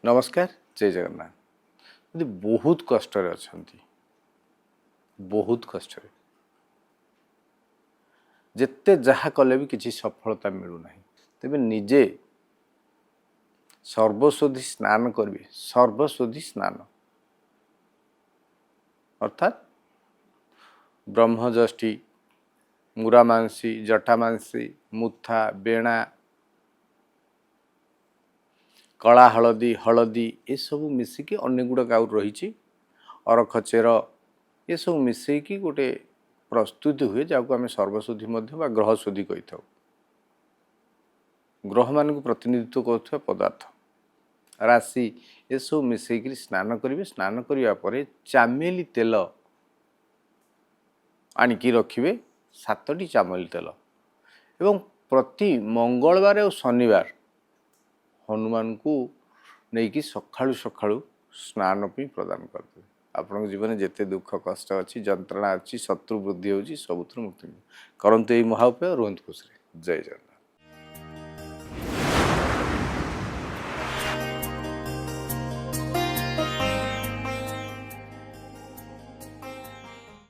नमस्कार जय जगन्नाथ। यदि बहुत कष्ट अच्छा बहुत कष्ट जिते जहाँ कले भी किसी सफलता मिलूना तेज निजे सर्वशोधी स्नान करेंगे। सर्वशोधी स्नान अर्थात ब्रह्मजष्टि मुरामांसी जटामांसी मुथा बेणा कला हलदी हलदी ये सब मिसिकी अनेक गुड़ाक आउ रही अरख चेर ये सब मिसेकी गोटे प्रस्तुति हुए जहाँ आम सर्वशुद्धि ग्रह शुद्धि कही था। ग्रह मान प्रतिनिधित्व कर पदार्थ राशि ये सब मिसेक स्नान करेंगे। स्नान करने पर चामेली तेल आणिकी रखिए 7टी चामेली तेल एवं प्रति मंगलवार और शनिवार हनुमान को नहीं सकाळु सकाळु स्नान प्रदान करते। आपन जीवन जिते दुख कष्ट अच्छी जंत्रणा अच्छी शत्रु वृद्धि होची सबुठ मुक्ति करंतु। यही महाउपाय रुहंतु खुशी। जय जगन्नाथ।